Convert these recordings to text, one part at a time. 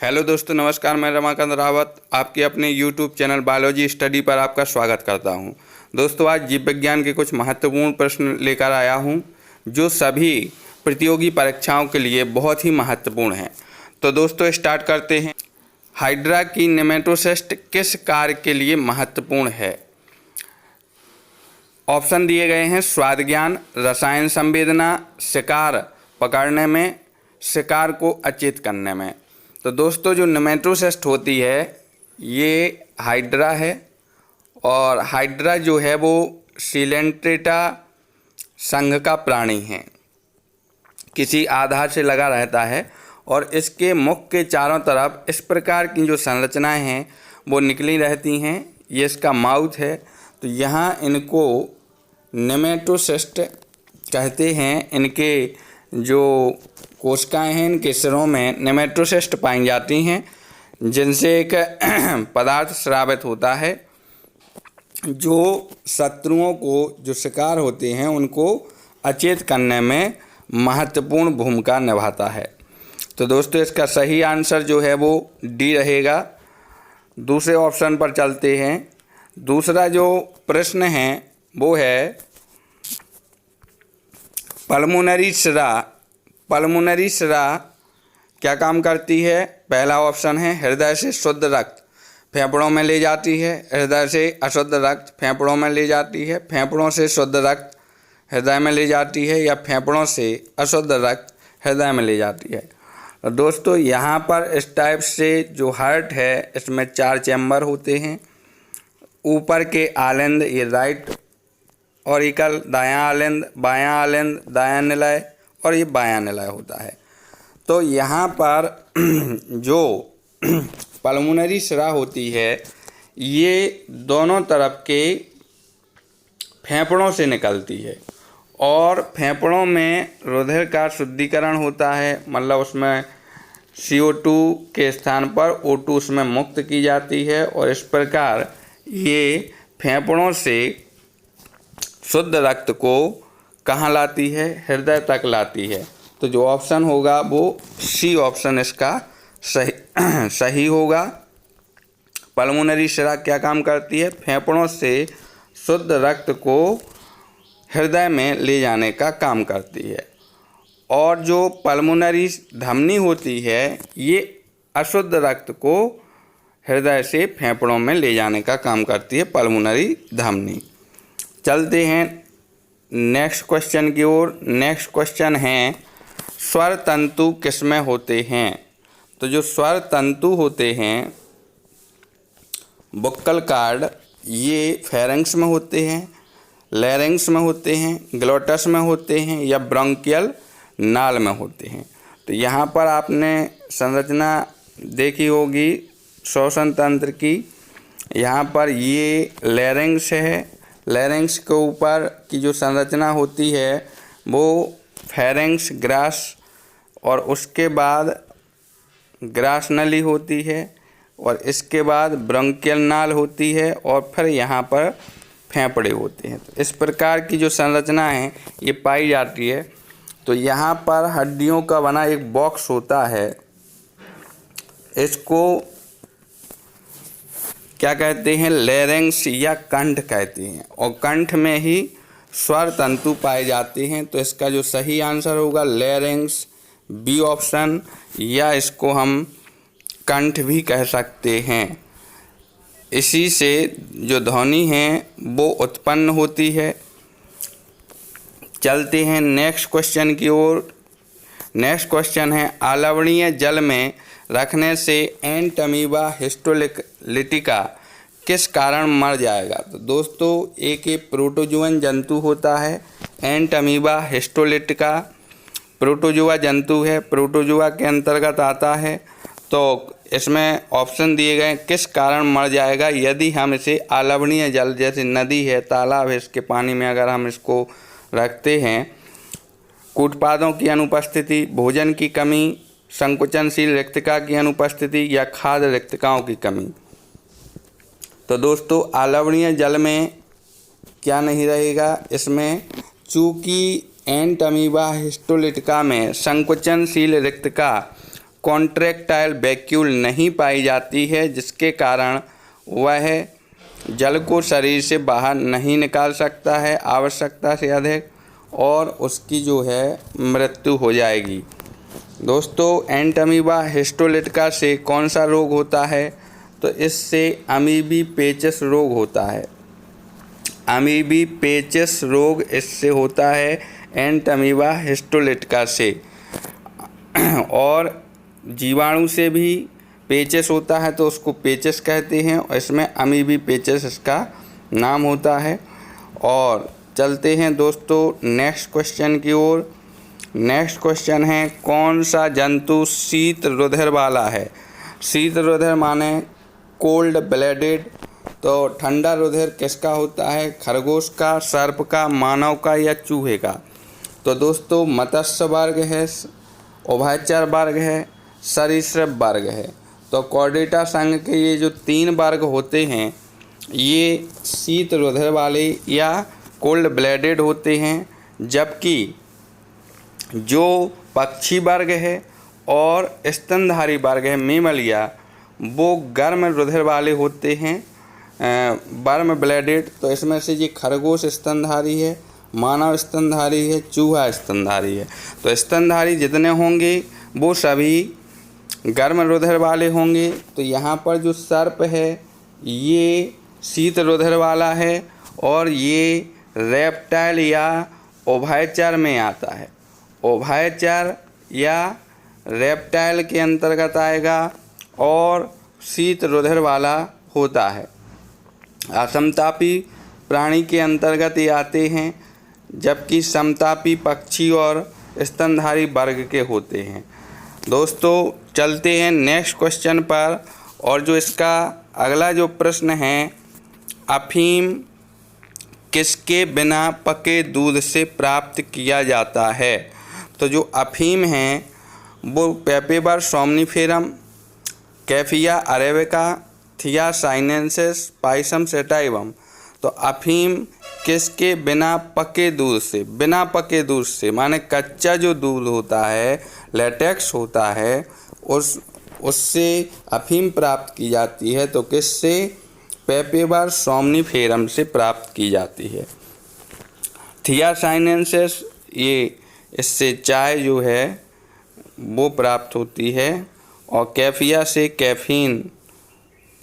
Hello दोस्तों, नमस्कार। मैं रमाकांत रावत आपके अपने यूट्यूब चैनल बायोलॉजी स्टडी पर आपका स्वागत करता हूं। दोस्तों, आज जीव विज्ञान के कुछ महत्वपूर्ण प्रश्न लेकर आया हूं जो सभी प्रतियोगी परीक्षाओं के लिए बहुत ही महत्वपूर्ण हैं। तो दोस्तों, स्टार्ट करते हैं। हाइड्रा की नेमेटोसिस्ट किस कार्य के लिए महत्वपूर्ण है? ऑप्शन दिए गए हैं: स्वाद ज्ञान, रसायन संवेदना, शिकार पकड़ने में, शिकार को अचेत करने में। तो दोस्तों, जो नेमेटोसिस्ट होती है ये हाइड्रा है, और हाइड्रा जो है वो सिलेंट्रेटा संघ का प्राणी है, किसी आधार से लगा रहता है और इसके मुख के चारों तरफ इस प्रकार की जो संरचनाएं हैं वो निकली रहती हैं। ये इसका माउथ है, तो यहाँ इनको नेमेटोसिस्ट कहते हैं। इनके जो कोशिकाएं हैं इनके सिरों में नेमेटोसिस्ट पाई जाती हैं, जिनसे एक पदार्थ स्रावित होता है जो शत्रुओं को, जो शिकार होते हैं, उनको अचेत करने में महत्वपूर्ण भूमिका निभाता है। तो दोस्तों, इसका सही आंसर जो है वो डी रहेगा। दूसरे ऑप्शन पर चलते हैं। दूसरा जो प्रश्न है वो है पल्मोनरी शिरा। पल्मोनरी शिरा क्या काम करती है? पहला ऑप्शन है हृदय से शुद्ध रक्त फेफड़ों में ले जाती है, हृदय से अशुद्ध रक्त फेफड़ों में ले जाती है, फेफड़ों से शुद्ध रक्त हृदय में ले जाती है, या फेफड़ों से अशुद्ध रक्त हृदय में ले जाती है। तो दोस्तों, यहाँ पर इस टाइप से जो हार्ट है इसमें 4 चैम्बर होते हैं। ऊपर के आलिंद ये राइट ऑरिकल, दायां आलिंद, बायां आलिंद, दायां निलय और ये बायां निलय होता है। तो यहाँ पर जो पल्मोनरी शिरा होती है ये दोनों तरफ के फेफड़ों से निकलती है, और फेफड़ों में रुधिर का शुद्धिकरण होता है, मतलब उसमें CO2 के स्थान पर O2 उसमें मुक्त की जाती है, और इस प्रकार ये फेफड़ों से शुद्ध रक्त को कहाँ लाती है? हृदय तक लाती है। तो जो ऑप्शन होगा वो सी ऑप्शन इसका सही होगा। पल्मोनरी शिरा क्या काम करती है? फेफड़ों से शुद्ध रक्त को हृदय में ले जाने का काम करती है। और जो पल्मोनरी धमनी होती है ये अशुद्ध रक्त को हृदय से फेफड़ों में ले जाने का काम करती है, पल्मोनरी धमनी। चलते हैं नेक्स्ट क्वेश्चन की ओर। नेक्स्ट क्वेश्चन है स्वर तंतु किसमें होते हैं? तो जो स्वर तंतु होते हैं बुक्कल कार्ड, ये फेरेंक्स में होते हैं, लैरिंक्स में होते हैं, ग्लोटस में होते हैं, या ब्रोंकियल नाल में होते हैं। तो यहाँ पर आपने संरचना देखी होगी श्वसन तंत्र की। यहाँ पर ये लैरिंक्स है, लैरिंक्स के ऊपर की जो संरचना होती है वो फेरेंक्स ग्रास, और उसके बाद ग्रास नली होती है, और इसके बाद ब्रोंकियल नाल होती है, और फिर यहाँ पर फेफड़े होते हैं। तो इस प्रकार की जो संरचना है ये पाई जाती है। तो यहाँ पर हड्डियों का बना एक बॉक्स होता है, इसको क्या कहते हैं? लैरिंक्स या कंठ कहते हैं, और कंठ में ही स्वर तंतु पाए जाते हैं। तो इसका जो सही आंसर होगा लैरिंक्स, बी ऑप्शन, या इसको हम कंठ भी कह सकते हैं। इसी से जो ध्वनि है वो उत्पन्न होती है। चलते हैं नेक्स्ट क्वेश्चन की ओर। नेक्स्ट क्वेश्चन है अलवणीय जल में रखने से एंट अमीबा हिस्टोलिटिका किस कारण मर जाएगा? तो दोस्तों, एक प्रोटोजुअन जंतु होता है एंट अमीबा हिस्टोलिटिका। प्रोटोजुआ जंतु है, प्रोटोजुआ के अंतर्गत आता है। तो इसमें ऑप्शन दिए गए किस कारण मर जाएगा यदि हम इसे अलवणीय जल, जैसे नदी है, तालाब है, इसके पानी में अगर हम इसको रखते हैं। कूटपादों की अनुपस्थिति, भोजन की कमी, संकुचनशील रिक्तिका की अनुपस्थिति, या खाद्य रिक्तिकाओं की कमी। तो दोस्तों, अलवणीय जल में क्या नहीं रहेगा? इसमें चूँकि एंट अमीबा हिस्टोलिटिका में संकुचनशील रिक्तिका कॉन्ट्रैक्टाइल वैक्यूल नहीं पाई जाती है, जिसके कारण वह जल को शरीर से बाहर नहीं निकाल सकता है आवश्यकता से अधिक, और उसकी जो है मृत्यु हो जाएगी। दोस्तों, एंटमीबा हिस्टोलिटिका से कौन सा रोग होता है? तो इससे अमीबी पेचिस रोग होता है। अमीबी पेचिस रोग इससे होता है, एंटमीबा हिस्टोलिटिका से। और जीवाणु से भी पेचिस होता है तो उसको पेचिस कहते हैं, और इसमें अमीबी पेचिस इसका नाम होता है। और चलते हैं दोस्तों नेक्स्ट क्वेश्चन की ओर। नेक्स्ट क्वेश्चन है, कौन सा जंतु शीत रुधिर वाला है? शीत रुधिर माने कोल्ड ब्लडेड। तो ठंडा रुधिर किसका होता है? खरगोश का, सर्प का, मानव का या चूहे का? तो दोस्तों मत्स्य वर्ग है, उभयचर वर्ग है, सरीसृप वर्ग है। तो कॉर्डेटा संघ के ये जो 3 वर्ग होते हैं ये शीत रुधिर वाले या कोल्ड ब्लडेड होते हैं, जबकि जो पक्षी वर्ग है और स्तनधारी वर्ग है मेमलिया, वो गर्म रुधिर वाले होते हैं, वार्म ब्लडेड। तो इसमें से ये खरगोश स्तनधारी है, मानव स्तनधारी है, चूहा स्तनधारी है। तो स्तनधारी जितने होंगे वो सभी गर्म रुधिर वाले होंगे। तो यहाँ पर जो सर्प है ये शीत रुधिर वाला है, और ये रेप्टाइल या उभयचर में आता है। उभयचर या रेप्टाइल के अंतर्गत आएगा और शीत रुधिर वाला होता है। असमतापी प्राणी के अंतर्गत ये आते हैं, जबकि समतापी पक्षी और स्तनधारी वर्ग के होते हैं। दोस्तों चलते हैं नेक्स्ट क्वेश्चन पर, और जो इसका अगला जो प्रश्न है, अफीम किसके बिना पके दूध से प्राप्त किया जाता है? तो जो अफीम है वो पेपेबर सोमनिफेरम, कैफिया अरेबिका, थिया साइनेंसिस, पाइसम सेटाइवम। तो अफीम किसके बिना पके दूध से? बिना पके दूध से माने कच्चा जो दूध होता है, लेटेक्स होता है, उससे अफीम प्राप्त की जाती है। तो किससे? पेपेबर सोमनिफेरम से प्राप्त की जाती है। थिया साइनेंसिस ये इससे चाय जो है वो प्राप्त होती है, और कैफिया से कैफीन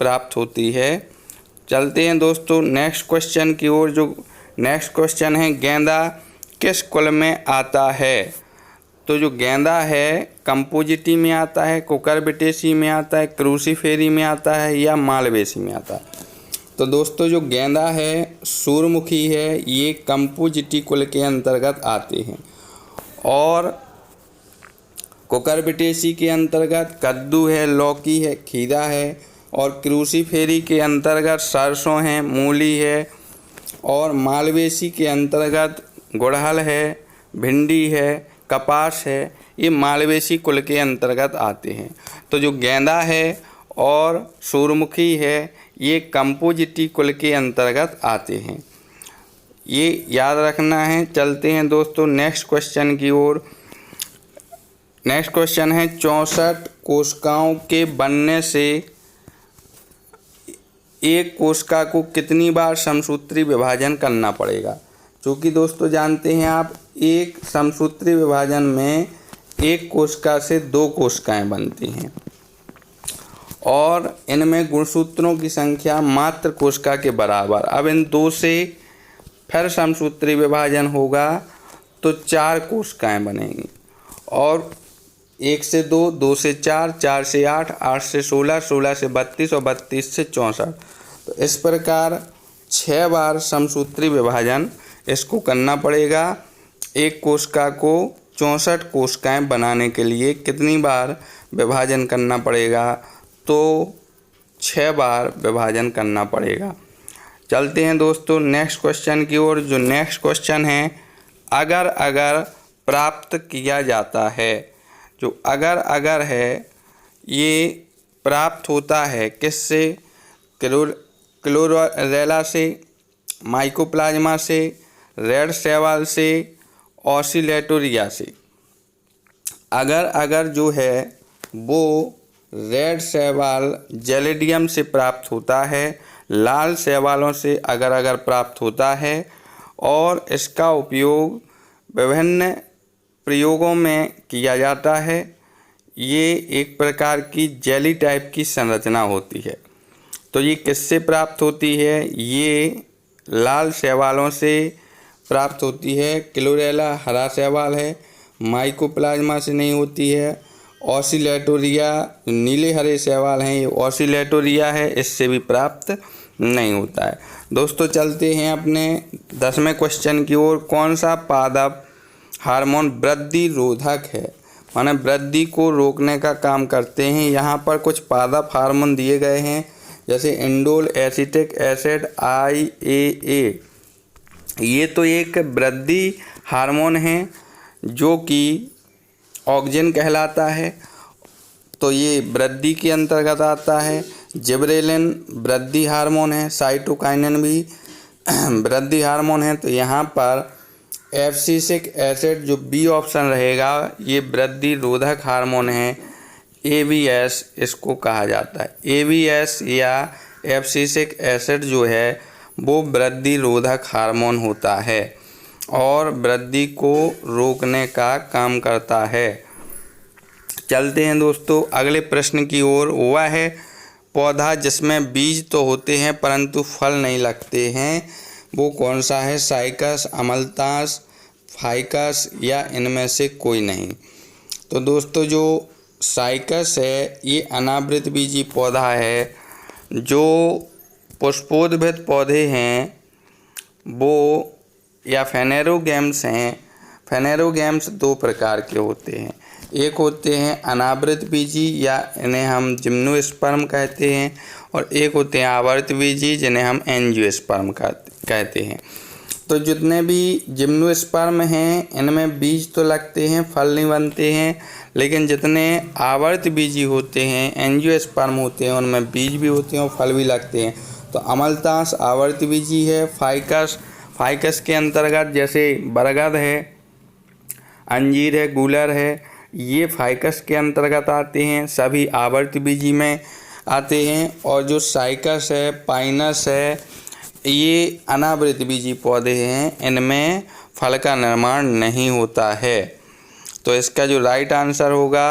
प्राप्त होती है। चलते हैं दोस्तों नेक्स्ट क्वेश्चन की ओर। जो नेक्स्ट क्वेश्चन है, गेंदा किस कुल में आता है? तो जो गेंदा है कंपोजिटी में आता है, कुकुरबिटेसी में आता है, क्रूसीफेरी में आता है या मालवेसी में आता है? तो दोस्तों जो गेंदा है सूर्यमुखी है, ये कंपोजिटी कुल के अंतर्गत आते हैं, और कुकुरबिटेसी के अंतर्गत कद्दू है, लौकी है, खीरा है, और क्रूसीफेरी के अंतर्गत सरसों है, मूली है, और मालवेसी के अंतर्गत गुड़हल है, भिंडी है, कपास है। ये मालवेसी कुल के अंतर्गत आते हैं। तो जो गेंदा है और सूर्यमुखी है ये कंपोजिटी कुल के अंतर्गत आते हैं, ये याद रखना है। चलते हैं दोस्तों नेक्स्ट क्वेश्चन की ओर। नेक्स्ट क्वेश्चन है, 64 कोशिकाओं के बनने से एक कोशिका को कितनी बार समसूत्री विभाजन करना पड़ेगा? क्योंकि दोस्तों जानते हैं आप, एक समसूत्री विभाजन में एक कोशिका से 2 कोशिकाएं बनती हैं, और इनमें गुणसूत्रों की संख्या मात्र कोशिका के बराबर। अब इन 2 से फिर समसूत्री विभाजन होगा तो 4 कोशिकाएं बनेंगी, और 1 से 2, 2 से 4, 4 से 8, 8 से 16, 16 से 32 और 32 से 64। तो इस प्रकार 6 बार समसूत्री विभाजन इसको करना पड़ेगा। एक कोशिका को 64 कोशिकाएं बनाने के लिए कितनी बार विभाजन करना पड़ेगा? तो 6 बार विभाजन करना पड़ेगा। चलते हैं दोस्तों नेक्स्ट क्वेश्चन की ओर। जो नेक्स्ट क्वेश्चन है, अगर अगर प्राप्त किया जाता है। जो अगर है ये प्राप्त होता है किससे? क्लोरेला से, माइकोप्लाज्मा से, रेड शैवाल से, ऑसिलेटोरिया से। अगर जो है वो रेड शैवाल जेलिडियम से प्राप्त होता है, लाल शैवालों से अगर अगर प्राप्त होता है और इसका उपयोग विभिन्न प्रयोगों में किया जाता है। ये एक प्रकार की जेली टाइप की संरचना होती है। तो ये किससे प्राप्त होती है? ये लाल शैवालों से प्राप्त होती है। क्लोरेला हरा शैवाल है, माइकोप्लाज्मा से नहीं होती है। ऑसिलेटोरिया नीले हरे शैवाल हैं, ये ऑसिलेटोरिया है, इससे भी प्राप्त नहीं होता है। दोस्तों चलते हैं अपने 10वें क्वेश्चन की ओर। कौन सा पादप हार्मोन वृद्धि रोधक है, माने वृद्धि को रोकने का काम करते हैं? यहाँ पर कुछ पादप हार्मोन दिए गए हैं, जैसे इंडोल एसिटिक एसिड IAA। ये तो एक वृद्धि हार्मोन है जो कि ऑक्सिन कहलाता है, तो ये वृद्धि के अंतर्गत आता है। जिबरेलिन वृद्धि हार्मोन है, साइटोकाइनिन भी वृद्धि हार्मोन है। तो यहाँ पर एब्सिसिक एसिड जो बी ऑप्शन रहेगा, ये वृद्धि रोधक हार्मोन है। ABS इसको कहा जाता है। ABS या एब्सिसिक एसिड जो है वो वृद्धि रोधक हार्मोन होता है और वृद्धि को रोकने का काम करता है। चलते हैं दोस्तों अगले प्रश्न की ओर। वह है पौधा जिसमें बीज तो होते हैं परंतु फल नहीं लगते हैं, वो कौन सा है? साइकस, अमलतास, फाइकस या इनमें से कोई नहीं? तो दोस्तों जो साइकस है ये अनावृत बीजी पौधा है। जो पुष्पोद्भिद पौधे हैं वो या फेनेरोगैम्स हैं। फेनेरोगैम्स दो प्रकार के होते हैं, एक होते हैं अनावृत बीजी या इन्हें हम जिम्नोस्पर्म कहते हैं, और एक होते हैं आवर्त बीजी जिन्हें हम एंजियोस्पर्म कहते हैं। तो जितने भी जिम्नोस्पर्म हैं इनमें बीज तो लगते हैं, फल नहीं बनते हैं, लेकिन जितने आवर्त बीजी होते हैं एंजियोस्पर्म होते हैं उनमें बीज भी होते हैं और फल भी लगते हैं। तो अमलतास आवर्त बीजी है। फाइकस के अंतर्गत जैसे बरगद है, अंजीर है, गूलर है, ये फाइकस के अंतर्गत आते हैं, सभी आवर्त बीजी में आते हैं। और जो साइकस है, पाइनस है, ये अनावृत बीजी पौधे हैं, इनमें फल का निर्माण नहीं होता है। तो इसका जो राइट आंसर होगा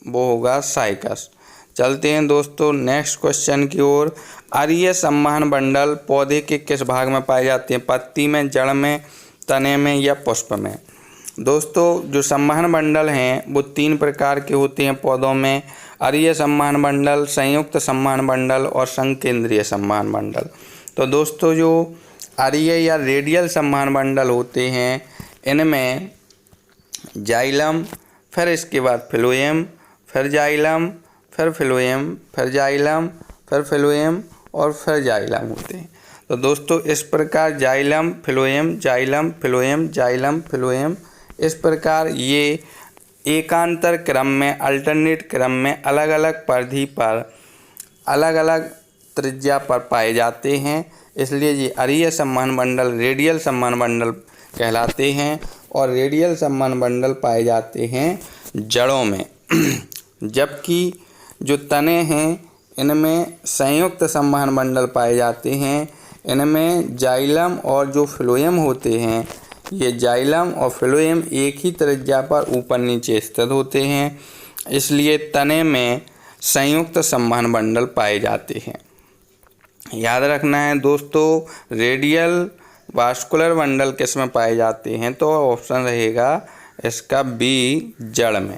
वो होगा साइकस। चलते हैं दोस्तों नेक्स्ट क्वेश्चन की ओर। अरीय संवहन बंडल पौधे के किस भाग में पाए जाते हैं? पत्ती में, जड़ में, तने में या पुष्प में? दोस्तों जो संवहन बंडल हैं वो 3 प्रकार के होते हैं पौधों में। अरीय संवहन बंडल, संयुक्त संवहन बंडल और संकेंद्रीय संवहन बंडल। तो दोस्तों जो अरीय या रेडियल संवहन बंडल होते हैं इनमें जाइलम, फिर इसके बाद फ्लोएम, फिर जाइलम, फिर फ्लोएम, फिर जाइलम, फिर फ्लोएम और फिर जाइलम होते हैं। तो दोस्तों इस प्रकार xylem, phloem, xylem, phloem, xylem, phloem, इस प्रकार ये एकांतर क्रम में, अल्टरनेट क्रम में अलग अलग परिधि पर, अलग अलग त्रिज्या पर पाए जाते हैं। इसलिए ये अरीय संवहन बंडल रेडियल संवहन बंडल कहलाते हैं और रेडियल संवहन बंडल पाए जाते हैं जड़ों में। जबकि जो तने हैं इनमें संयुक्त संवहन बंडल पाए जाते हैं। इनमें जाइलम और जो फ्लोएम होते हैं, ये जाइलम और फ्लोएम एक ही त्रिज्या पर ऊपर नीचे स्थित होते हैं, इसलिए तने में संयुक्त संवहन बंडल पाए जाते हैं। याद रखना है दोस्तों रेडियल वास्कुलर बंडल किस में पाए जाते हैं? तो ऑप्शन रहेगा इसका बी, जड़ में।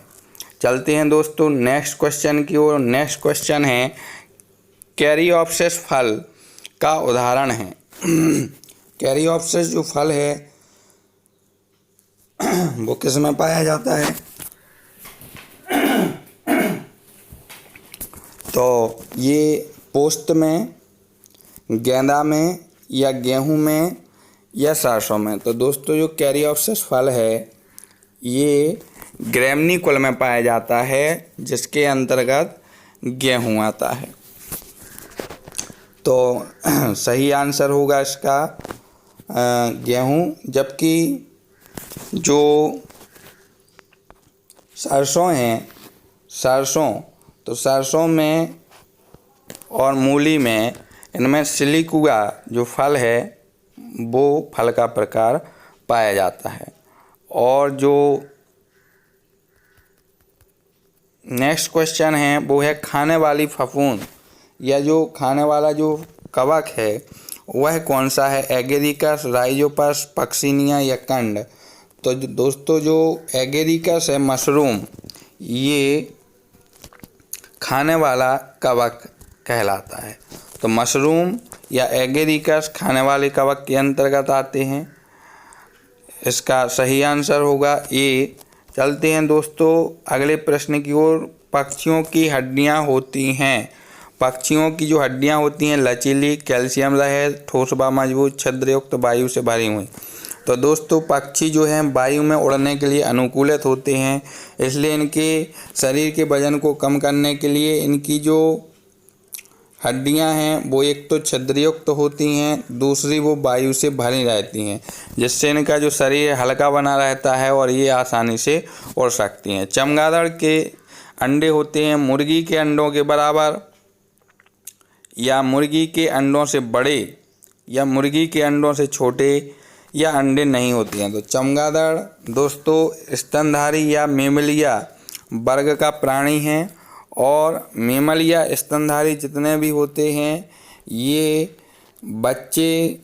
चलते हैं दोस्तों नेक्स्ट क्वेश्चन की ओर। नेक्स्ट क्वेश्चन है कैरियोप्सिस फल का उदाहरण है। कैरियोप्सिस जो फल है वो किस में पाया जाता है? तो ये पोस्त में, गेंदा में या गेहूं में या सरसों में? तो दोस्तों जो कैरियोप्सिस फल है ये ग्रैमनी कुल में पाया जाता है जिसके अंतर्गत गेहूं आता है। तो सही आंसर होगा इसका गेहूं। जबकि जो सरसों हैं, सरसों, तो सरसों में और मूली में, इनमें सिलिकुआ जो फल है वो फल का प्रकार पाया जाता है। और जो नेक्स्ट क्वेश्चन है वो है खाने वाली फफूंद या जो खाने वाला जो कवक है वह कौन सा है? एगेरिकस, राइजोपस, पक्सिनिया या कंड। तो दोस्तों जो एगेरिकस है मशरूम, ये खाने वाला कवक कहलाता है। तो मशरूम या एगेरिकस खाने वाले कवक के अंतर्गत आते हैं। इसका सही आंसर होगा ए। चलते हैं दोस्तों अगले प्रश्न की ओर। पक्षियों की हड्डियां होती हैं, पक्षियों की जो हड्डियां होती हैं लचीली, कैल्शियम रहित, ठोस व मजबूत, छिद्रयुक्त, वायु से भरी हुई। तो दोस्तों पक्षी जो हैं वायु में उड़ने के लिए अनुकूलित होते हैं, इसलिए इनके शरीर के वजन को कम करने के लिए इनकी जो हड्डियां हैं वो एक तो छिद्रयुक्त होती हैं, दूसरी वो वायु से भरी रहती हैं, जिससे इनका जो शरीर हल्का बना रहता है और ये आसानी से उड़ सकती हैं। चमगादड़ के अंडे होते हैं मुर्गी के अंडों के बराबर या मुर्गी के अंडों से बड़े या मुर्गी के अंडों से छोटे या अंडे नहीं होती हैं। तो चमगादड़ दोस्तों स्तनधारी या मेमलिया वर्ग का प्राणी है और मेमलिया स्तनधारी जितने भी होते हैं ये बच्चे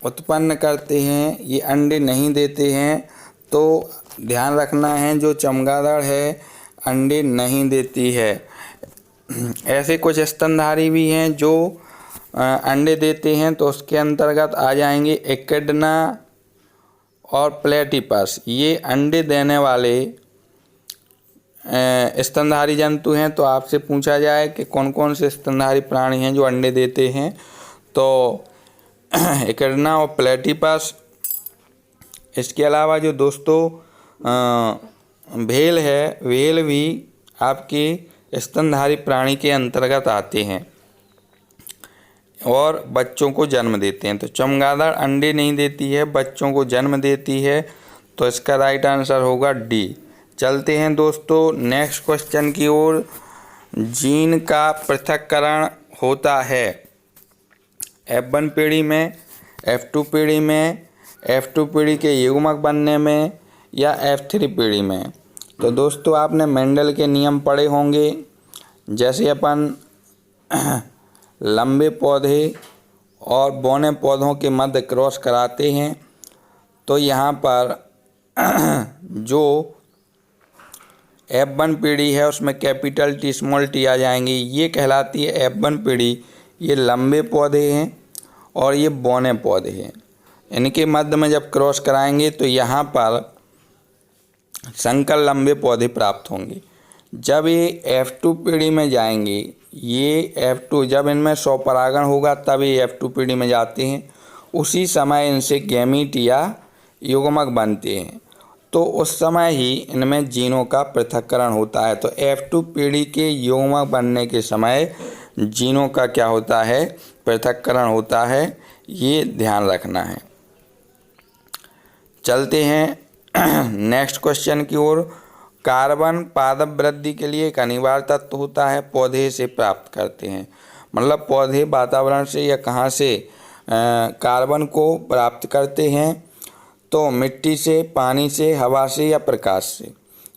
उत्पन्न करते हैं, ये अंडे नहीं देते हैं। तो ध्यान रखना है जो चमगादड़ है अंडे नहीं देती है। ऐसे कुछ स्तनधारी भी हैं जो अंडे देते हैं, तो उसके अंतर्गत आ जाएंगे एकेडना और प्लेटिपस। ये अंडे देने वाले स्तनधारी जंतु हैं। तो आपसे पूछा जाए कि कौन कौन से स्तनधारी प्राणी हैं जो अंडे देते हैं, तो एकेडना और प्लेटिपस। इसके अलावा जो दोस्तों व्हेल है, व्हेल भी आपके स्तनधारी प्राणी के अंतर्गत आते हैं और बच्चों को जन्म देते हैं। तो चमगादड़ अंडे नहीं देती है, बच्चों को जन्म देती है। तो इसका राइट आंसर होगा डी। चलते हैं दोस्तों नेक्स्ट क्वेश्चन की ओर। जीन का पृथक्करण होता है F1 पीढ़ी में, F2 पीढ़ी में, F2 पीढ़ी के युग्मक बनने में या F3 पीढ़ी में। तो दोस्तों आपने मेंडल के नियम पढ़े होंगे। जैसे अपन लंबे पौधे और बौने पौधों के मध्य क्रॉस कराते हैं, तो यहाँ पर जो F1 पीढ़ी है उसमें कैपिटल टी स्मॉल टी आ जाएंगी, ये कहलाती है F1 पीढ़ी। ये लंबे पौधे हैं और ये बौने पौधे हैं, इनके मध्य में जब क्रॉस कराएंगे तो यहाँ पर संकर लंबे पौधे प्राप्त होंगे। जब ये F2 पीढ़ी में जाएंगे, ये F2 जब इनमें स्वपरागण होगा तब ये F2 पीढ़ी में जाते हैं, उसी समय इनसे गैमीट या युग्मक बनते हैं। तो उस समय ही इनमें जीनों का पृथक्करण होता है। तो F2 पीढ़ी के युग्मक बनने के समय जीनों का क्या होता है? पृथक्करण होता है। ये ध्यान रखना है। चलते हैं नेक्स्ट क्वेश्चन की ओर। कार्बन पादप वृद्धि के लिए एक अनिवार्य तत्व होता है, पौधे से प्राप्त करते हैं। मतलब पौधे वातावरण से या कहाँ से कार्बन को प्राप्त करते हैं? तो मिट्टी से, पानी से, हवा से या प्रकाश से।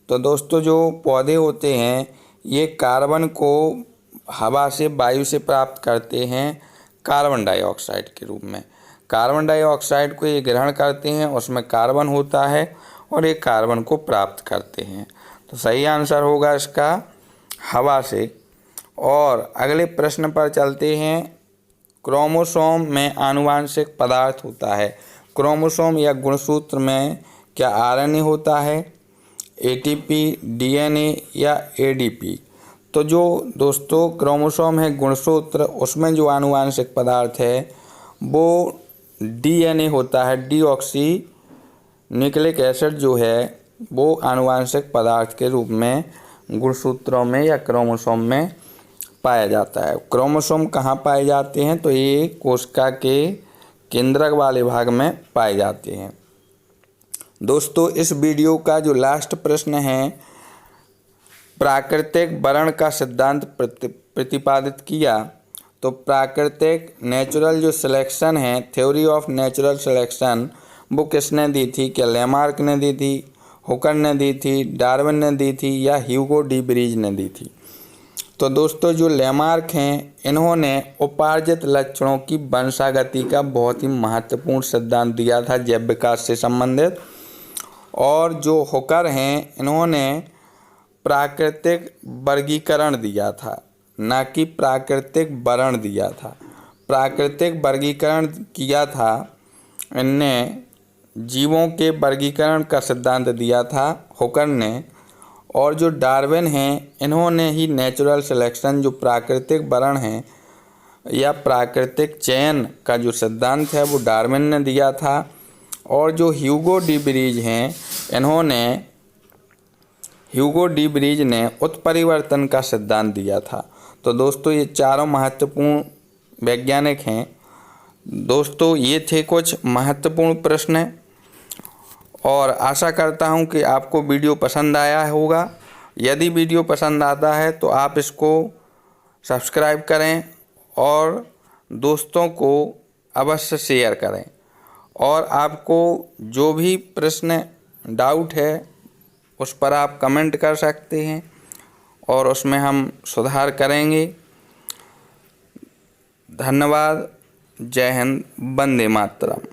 तो दोस्तों जो पौधे होते हैं ये कार्बन को हवा से, वायु से प्राप्त करते हैं कार्बन डाइऑक्साइड के रूप में। कार्बन डाइऑक्साइड को ये ग्रहण करते हैं, उसमें कार्बन होता है और ये कार्बन को प्राप्त करते हैं। तो सही आंसर होगा इसका हवा से। और अगले प्रश्न पर चलते हैं। क्रोमोसोम में आनुवांशिक पदार्थ होता है। क्रोमोसोम या गुणसूत्र में क्या आरएनए होता है, एटीपी, डीएनए या एडीपी। तो जो दोस्तों क्रोमोसोम है गुणसूत्र, उसमें जो आनुवांशिक पदार्थ है वो डीएनए होता है। डीऑक्सी न्यूक्लिक एसिड जो है वो आनुवांशिक पदार्थ के रूप में गुणसूत्रों में या क्रोमोसोम में पाया जाता है। क्रोमोसोम कहाँ पाए जाते हैं? तो ये कोशिका के केंद्रक वाले भाग में पाए जाते हैं। दोस्तों इस वीडियो का जो लास्ट प्रश्न है प्राकृतिक वर्ण का सिद्धांत प्रतिपादित किया। तो प्राकृतिक नेचुरल जो सिलेक्शन है, थ्योरी ऑफ नेचुरल सिलेक्शन, वो किसने दी थी? क्या लेमार्क ने दी थी, हुकर ने दी थी, डार्विन ने दी थी या ह्यूगो डी ब्रीज ने दी थी? तो दोस्तों जो लेमार्क हैं, इन्होंने उपार्जित लक्षणों की वंशागति का बहुत ही महत्वपूर्ण सिद्धांत दिया था जैव विकास से संबंधित। और जो हुकर हैं, इन्होंने प्राकृतिक वर्गीकरण दिया था, ना कि प्राकृतिक वर्ण दिया था। प्राकृतिक वर्गीकरण किया था, इनने जीवों के वर्गीकरण का सिद्धांत दिया था हुकर ने। और जो डार्विन हैं, इन्होंने ही नेचुरल सिलेक्शन, जो प्राकृतिक वर्ण है या प्राकृतिक चयन का जो सिद्धांत है, वो डार्विन ने दिया था। और जो ह्यूगो डी ब्रीज ने उत्परिवर्तन का सिद्धांत दिया था। तो दोस्तों ये चारों महत्वपूर्ण वैज्ञानिक हैं। दोस्तों ये थे कुछ महत्वपूर्ण प्रश्न, और आशा करता हूं कि आपको वीडियो पसंद आया होगा। यदि वीडियो पसंद आता है तो आप इसको सब्सक्राइब करें और दोस्तों को अवश्य शेयर करें। और आपको जो भी प्रश्न, डाउट है, उस पर आप कमेंट कर सकते हैं और उसमें हम सुधार करेंगे। धन्यवाद। जय हिंद। वंदे मातरम।